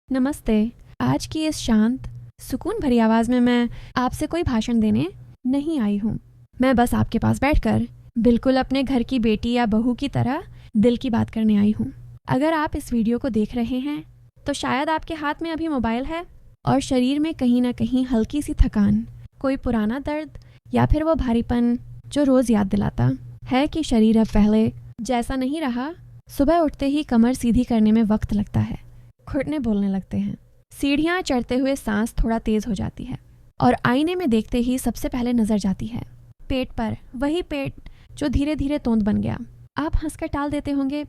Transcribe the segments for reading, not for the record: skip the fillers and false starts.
नमस्ते। आज की इस शांत सुकून भरी आवाज़ में मैं आपसे कोई भाषण देने नहीं आई हूँ। मैं बस आपके पास बैठकर बिल्कुल अपने घर की बेटी या बहू की तरह दिल की बात करने आई हूँ। अगर आप इस वीडियो को देख रहे हैं तो शायद आपके हाथ में अभी मोबाइल है और शरीर में कहीं ना कहीं हल्की सी थकान, कोई पुराना दर्द या फिर वो भारीपन जो रोज़ याद दिलाता है कि शरीर अब पहले जैसा नहीं रहा। सुबह उठते ही कमर सीधी करने में वक्त लगता है, घुटने बोलने लगते हैं, सीढ़ियाँ चढ़ते हुए सांस थोड़ा तेज हो जाती है और आईने में देखते ही सबसे पहले नजर जाती है पेट पर, वही पेट जो धीरे धीरे तोंद बन गया। आप हंसकर टाल देते होंगे,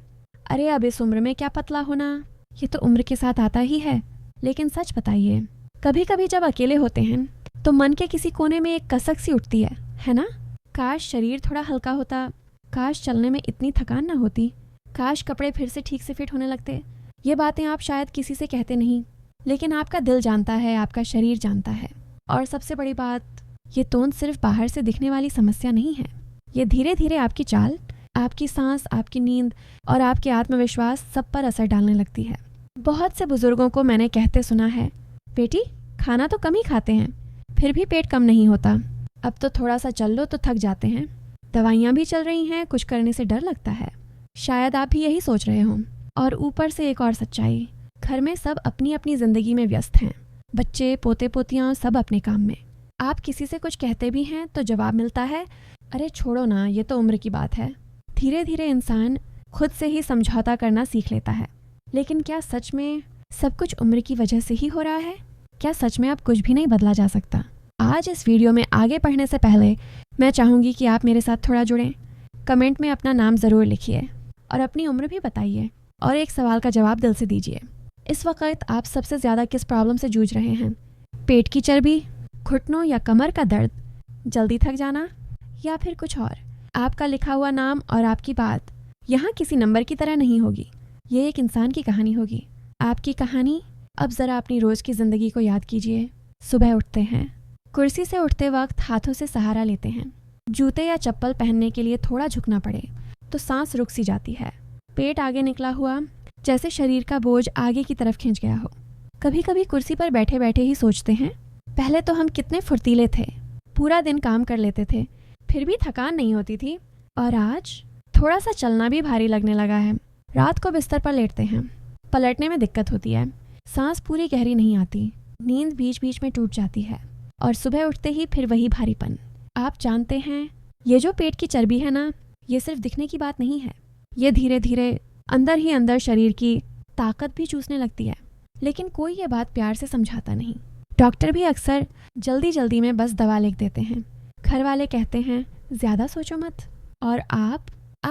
अरे अब इस उम्र में क्या पतला होना, ये तो उम्र के साथ आता ही है। लेकिन सच बताइए, कभी कभी जब अकेले होते हैं तो मन के किसी कोने में एक कसक सी उठती है ना? काश शरीर थोड़ा हल्का होता, काश चलने में इतनी थकान ना होती, काश कपड़े फिर से ठीक से फिट होने लगते। ये बातें आप शायद किसी से कहते नहीं, लेकिन आपका दिल जानता है, आपका शरीर जानता है। और सबसे बड़ी बात, ये तोंद सिर्फ बाहर से दिखने वाली समस्या नहीं है। ये धीरे धीरे आपकी चाल, आपकी सांस, आपकी नींद और आपके आत्मविश्वास सब पर असर डालने लगती है। बहुत से बुजुर्गों को मैंने कहते सुना है, बेटी खाना तो कम ही खाते हैं फिर भी पेट कम नहीं होता, अब तो थोड़ा सा चल लो तो थक जाते हैं, दवाइयाँ भी चल रही हैं, कुछ करने से डर लगता है। शायद आप भी यही सोच रहे हों। और ऊपर से एक और सच्चाई, घर में सब अपनी अपनी जिंदगी में व्यस्त हैं, बच्चे, पोते पोतियाँ सब अपने काम में। आप किसी से कुछ कहते भी हैं तो जवाब मिलता है, अरे छोड़ो ना, ये तो उम्र की बात है। धीरे धीरे इंसान खुद से ही समझौता करना सीख लेता है। लेकिन क्या सच में सब कुछ उम्र की वजह से ही हो रहा है? क्या सच में अब कुछ भी नहीं बदला जा सकता? आज इस वीडियो में आगे बढ़ने से पहले मैं चाहूँगी कि आप मेरे साथ थोड़ा जुड़ें। कमेंट में अपना नाम ज़रूर लिखिए और अपनी उम्र भी बताइए और एक सवाल का जवाब दिल से दीजिए। इस वक्त आप सबसे ज़्यादा किस प्रॉब्लम से जूझ रहे हैं? पेट की चर्बी, घुटनों या कमर का दर्द, जल्दी थक जाना या फिर कुछ और? आपका लिखा हुआ नाम और आपकी बात यहाँ किसी नंबर की तरह नहीं होगी, ये एक इंसान की कहानी होगी। आपकी कहानी। अब ज़रा अपनी रोज़ की ज़िंदगी को याद कीजिए। सुबह उठते हैं, कुर्सी से उठते वक्त हाथों से सहारा लेते हैं, जूते या चप्पल पहनने के लिए थोड़ा झुकना पड़े तो सांस रुक सी जाती है, पेट आगे निकला हुआ जैसे शरीर का बोझ आगे की तरफ खिंच गया हो। कभी कभी कुर्सी पर बैठे बैठे ही सोचते हैं, पहले तो हम कितने फुर्तीले थे, पूरा दिन काम कर लेते थे फिर भी थकान नहीं होती थी, और आज थोड़ा सा चलना भी भारी लगने लगा है। रात को बिस्तर पर लेटते हैं, पलटने में दिक्कत होती है, सांस पूरी गहरी नहीं आती, नींद बीच बीच में टूट जाती है और सुबह उठते ही फिर वही भारीपन। आप जानते हैं, ये जो पेट की चर्बी है ना, ये सिर्फ दिखने की बात नहीं है, ये धीरे धीरे अंदर ही अंदर शरीर की ताकत भी चूसने लगती है। लेकिन कोई ये बात प्यार से समझाता नहीं। डॉक्टर भी अक्सर जल्दी जल्दी में बस दवा लिख देते हैं, घर वाले कहते हैं ज़्यादा सोचो मत, और आप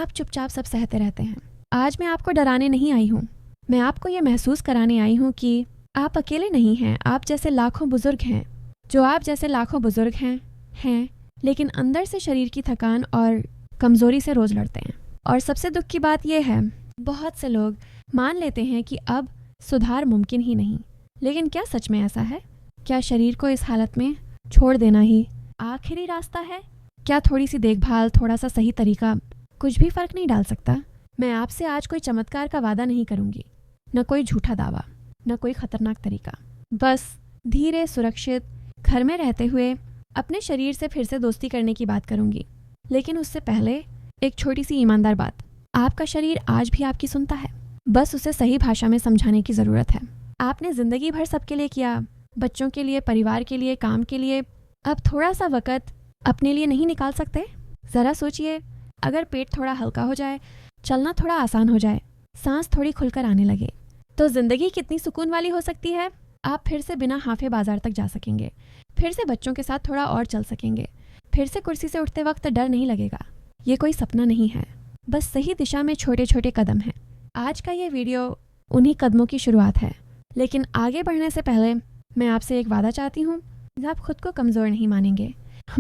चुपचाप सब सहते रहते हैं। आज मैं आपको डराने नहीं आई हूँ, मैं आपको ये महसूस कराने आई हूँ कि आप अकेले नहीं हैं। आप जैसे लाखों बुजुर्ग हैं, जो आप जैसे लाखों बुजुर्ग हैं लेकिन अंदर से शरीर की थकान और कमज़ोरी से रोज़ लड़ते हैं। और सबसे दुख की बात यह है, बहुत से लोग मान लेते हैं कि अब सुधार मुमकिन ही नहीं। लेकिन क्या सच में ऐसा है? क्या शरीर को इस हालत में छोड़ देना ही आखिरी रास्ता है? क्या थोड़ी सी देखभाल, थोड़ा सा सही तरीका कुछ भी फ़र्क नहीं डाल सकता? मैं आपसे आज कोई चमत्कार का वादा नहीं करूँगी, न कोई झूठा दावा, न कोई ख़तरनाक तरीका। बस धीरे सुरक्षित घर में रहते हुए अपने शरीर से फिर से दोस्ती करने की बात करूँगी। लेकिन उससे पहले एक छोटी सी ईमानदार बात, आपका शरीर आज भी आपकी सुनता है, बस उसे सही भाषा में समझाने की ज़रूरत है। आपने ज़िंदगी भर सबके लिए किया, बच्चों के लिए, परिवार के लिए, काम के लिए, अब थोड़ा सा वक़्त अपने लिए नहीं निकाल सकते? ज़रा सोचिए, अगर पेट थोड़ा हल्का हो जाए, चलना थोड़ा आसान हो जाए, सांस थोड़ी खुलकर आने लगे, तो ज़िंदगी कितनी सुकून वाली हो सकती है। आप फिर से बिना हाफे बाजार तक जा सकेंगे, फिर से बच्चों के साथ थोड़ा और चल सकेंगे, फिर से कुर्सी से उठते वक्त डर नहीं लगेगा। ये कोई सपना नहीं है, बस सही दिशा में छोटे छोटे कदम हैं। आज का ये वीडियो उन्हीं कदमों की शुरुआत है। लेकिन आगे बढ़ने से पहले मैं आपसे एक वादा चाहती हूँ, आप खुद को कमज़ोर नहीं मानेंगे।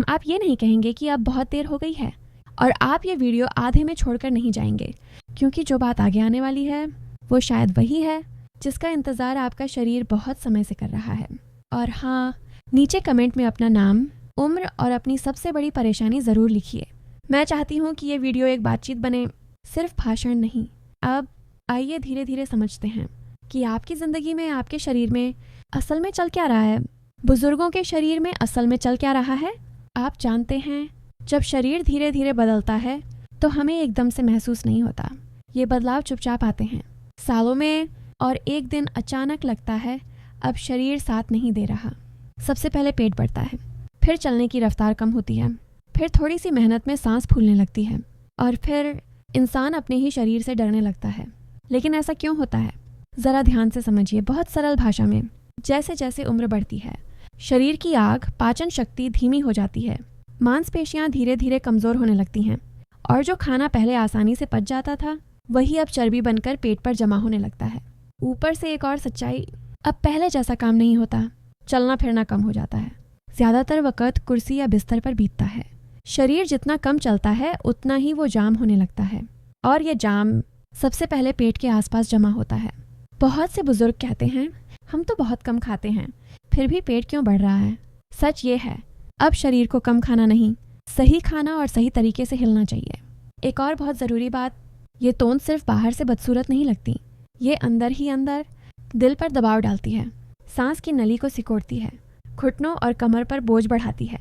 आप ये नहीं कहेंगे कि अब बहुत देर हो गई है, और आप ये वीडियो आधे में छोड़कर नहीं जाएंगे, क्योंकि जो बात आगे आने वाली है वो शायद वही है जिसका इंतज़ार आपका शरीर बहुत समय से कर रहा है। और हाँ, नीचे कमेंट में अपना नाम, उम्र और अपनी सबसे बड़ी परेशानी ज़रूर लिखिए। मैं चाहती हूँ कि ये वीडियो एक बातचीत बने, सिर्फ भाषण नहीं। अब आइए धीरे धीरे समझते हैं, कि आपकी ज़िंदगी में, आपके शरीर में असल में चल क्या रहा है। बुजुर्गों के शरीर में असल में चल क्या रहा है। आप जानते हैं, जब शरीर धीरे धीरे बदलता है तो हमें एकदम से महसूस नहीं होता। ये बदलाव चुपचाप आते हैं, सालों में, और एक दिन अचानक लगता है अब शरीर साथ नहीं दे रहा। सबसे पहले पेट बढ़ता है, फिर चलने की रफ्तार कम होती है, फिर थोड़ी सी मेहनत में सांस फूलने लगती है, और फिर इंसान अपने ही शरीर से डरने लगता है। लेकिन ऐसा क्यों होता है? ज़रा ध्यान से समझिए। बहुत सरल भाषा में, जैसे जैसे उम्र बढ़ती है, शरीर की आग, पाचन शक्ति धीमी हो जाती है, मांसपेशियां धीरे धीरे कमज़ोर होने लगती हैं, और जो खाना पहले आसानी से पच जाता था वही अब चर्बी बनकर पेट पर जमा होने लगता है। ऊपर से एक और सच्चाई, अब पहले जैसा काम नहीं होता। चलना फिरना कम हो जाता है, ज़्यादातर वक़्त कुर्सी या बिस्तर पर बीतता है। शरीर जितना कम चलता है उतना ही वो जाम होने लगता है, और ये जाम सबसे पहले पेट के आसपास जमा होता है। बहुत से बुजुर्ग कहते हैं, हम तो बहुत कम खाते हैं, फिर भी पेट क्यों बढ़ रहा है। सच ये है, अब शरीर को कम खाना नहीं, सही खाना और सही तरीके से हिलना चाहिए। एक और बहुत ज़रूरी बात, ये तोंद सिर्फ बाहर से बदसूरत नहीं लगती, ये अंदर ही अंदर दिल पर दबाव डालती है, सांस की नली को सिकोड़ती है, घुटनों और कमर पर बोझ बढ़ाती है,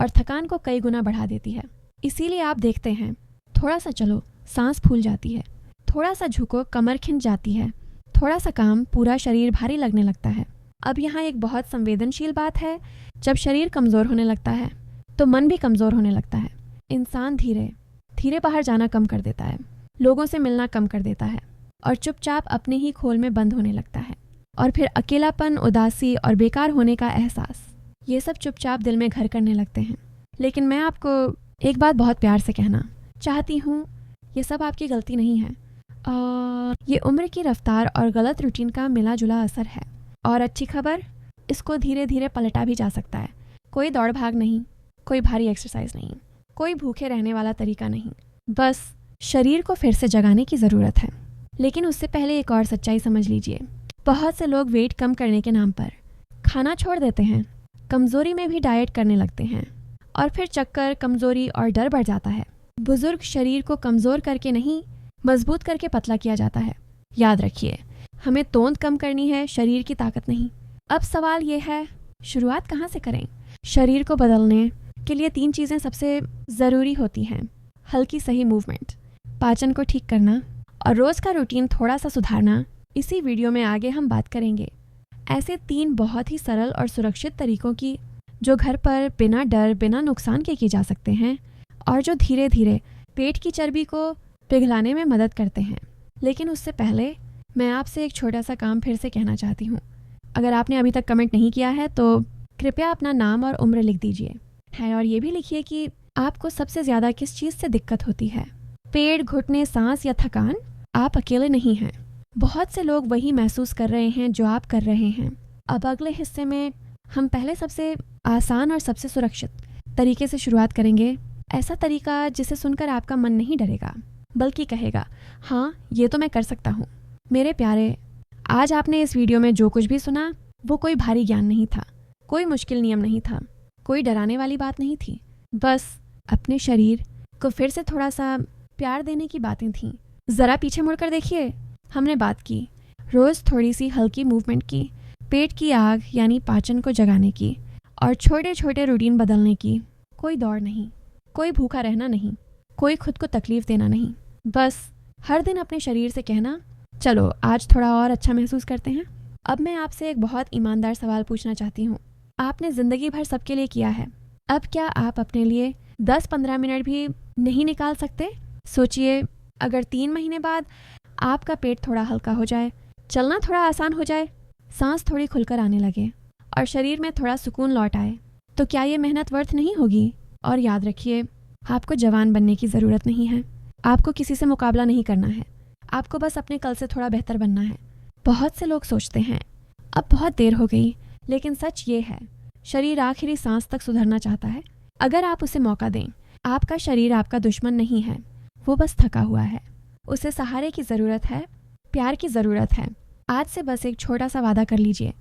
और थकान को कई गुना बढ़ा देती है। इसीलिए आप देखते हैं, थोड़ा सा चलो सांस फूल जाती है, थोड़ा सा झुको कमर खिंच जाती है, थोड़ा सा काम पूरा शरीर भारी लगने लगता है। अब यहाँ एक बहुत संवेदनशील बात है, जब शरीर कमज़ोर होने लगता है तो मन भी कमज़ोर होने लगता है। इंसान धीरे धीरे बाहर जाना कम कर देता है, लोगों से मिलना कम कर देता है, और चुपचाप अपने ही खोल में बंद होने लगता है। और फिर अकेलापन, उदासी और बेकार होने का एहसास, ये सब चुपचाप दिल में घर करने लगते हैं। लेकिन मैं आपको एक बात बहुत प्यार से कहना चाहती हूँ, ये सब आपकी गलती नहीं है। ये उम्र की रफ्तार और गलत रूटीन का मिला जुला असर है। और अच्छी खबर, इसको धीरे धीरे पलटा भी जा सकता है। कोई दौड़ भाग नहीं, कोई भारी एक्सरसाइज नहीं, कोई भूखे रहने वाला तरीका नहीं, बस शरीर को फिर से जगाने की ज़रूरत है। लेकिन उससे पहले एक और सच्चाई समझ लीजिए। बहुत से लोग वेट कम करने के नाम पर खाना छोड़ देते हैं, कमज़ोरी में भी डाइट करने लगते हैं, और फिर चक्कर, कमज़ोरी और डर बढ़ जाता है। बुजुर्ग शरीर को कमज़ोर करके नहीं, मजबूत करके पतला किया जाता है। याद रखिए, हमें तोंद कम करनी है, शरीर की ताकत नहीं। अब सवाल ये है, शुरुआत कहाँ से करें? शरीर को बदलने के लिए 3 चीज़ें सबसे ज़रूरी होती हैं। हल्की सही मूवमेंट, पाचन को ठीक करना, और रोज़ का रूटीन थोड़ा सा सुधारना। इसी वीडियो में आगे हम बात करेंगे ऐसे 3 बहुत ही सरल और सुरक्षित तरीकों की, जो घर पर बिना डर, बिना नुकसान के किए जा सकते हैं, और जो धीरे धीरे पेट की चर्बी को पिघलाने में मदद करते हैं। लेकिन उससे पहले मैं आपसे एक छोटा सा काम फिर से कहना चाहती हूँ। अगर आपने अभी तक कमेंट नहीं किया है तो कृपया अपना नाम और उम्र लिख दीजिए है, और ये भी लिखिए कि आपको सबसे ज़्यादा किस चीज़ से दिक्कत होती है। पेट, घुटने, सांस या थकान? आप अकेले नहीं हैं। बहुत से लोग वही महसूस कर रहे हैं जो आप कर रहे हैं। अब अगले हिस्से में हम पहले सबसे आसान और सबसे सुरक्षित तरीके से शुरुआत करेंगे। ऐसा तरीका जिसे सुनकर आपका मन नहीं डरेगा, बल्कि कहेगा, हाँ ये तो मैं कर सकता हूँ। मेरे प्यारे, आज आपने इस वीडियो में जो कुछ भी सुना वो कोई भारी ज्ञान नहीं था, कोई मुश्किल नियम नहीं था, कोई डराने वाली बात नहीं थी। बस अपने शरीर को फिर से थोड़ा सा प्यार देने की बातें थीं। ज़रा पीछे मुड़कर देखिए, हमने बात की रोज़ थोड़ी सी हल्की मूवमेंट की, पेट की आग यानी पाचन को जगाने की, और छोटे छोटे रूटीन बदलने की। कोई दौड़ नहीं, कोई भूखा रहना नहीं, कोई खुद को तकलीफ देना नहीं। बस हर दिन अपने शरीर से कहना, चलो आज थोड़ा और अच्छा महसूस करते हैं। अब मैं आपसे एक बहुत ईमानदार सवाल पूछना चाहती हूँ। आपने ज़िंदगी भर सबके लिए किया है, अब क्या आप अपने लिए 10-15 मिनट भी नहीं निकाल सकते? सोचिए, अगर 3 महीने बाद आपका पेट थोड़ा हल्का हो जाए, चलना थोड़ा आसान हो जाए, सांस थोड़ी खुलकर आने लगे, और शरीर में थोड़ा सुकून लौट आए, तो क्या ये मेहनत वर्थ नहीं होगी? और याद रखिए, आपको जवान बनने की ज़रूरत नहीं है, आपको किसी से मुकाबला नहीं करना है, आपको बस अपने कल से थोड़ा बेहतर बनना है। बहुत से लोग सोचते हैं अब बहुत देर हो गई, लेकिन सच ये है, शरीर आखिरी सांस तक सुधरना चाहता है। अगर आप उसे मौका दें। आपका शरीर आपका दुश्मन नहीं है, वो बस थका हुआ है। उसे सहारे की ज़रूरत है, प्यार की ज़रूरत है। आज से बस एक छोटा सा वादा कर लीजिए,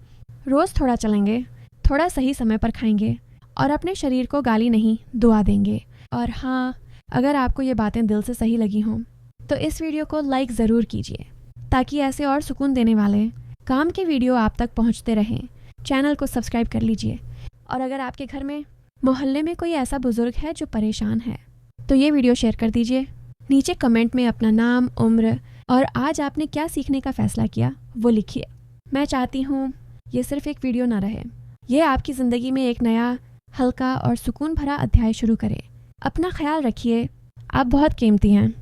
रोज़ थोड़ा चलेंगे, थोड़ा सही समय पर खाएंगे, और अपने शरीर को गाली नहीं, दुआ देंगे। और हाँ, अगर आपको ये बातें दिल से सही लगी हों तो इस वीडियो को लाइक ज़रूर कीजिए, ताकि ऐसे और सुकून देने वाले काम के वीडियो आप तक पहुंचते रहें, चैनल को सब्सक्राइब कर लीजिए। और अगर आपके घर में मोहल्ले में कोई ऐसा बुजुर्ग है जो परेशान है तो ये वीडियो शेयर कर दीजिए। नीचे कमेंट में अपना नाम, उम्र और आज आपने क्या सीखने का फैसला किया वो लिखिए। मैं चाहती हूँ ये सिर्फ एक वीडियो ना रहे, ये आपकी ज़िंदगी में एक नया, हल्का और सुकून भरा अध्याय शुरू करे। अपना ख्याल रखिए, आप बहुत कीमती हैं।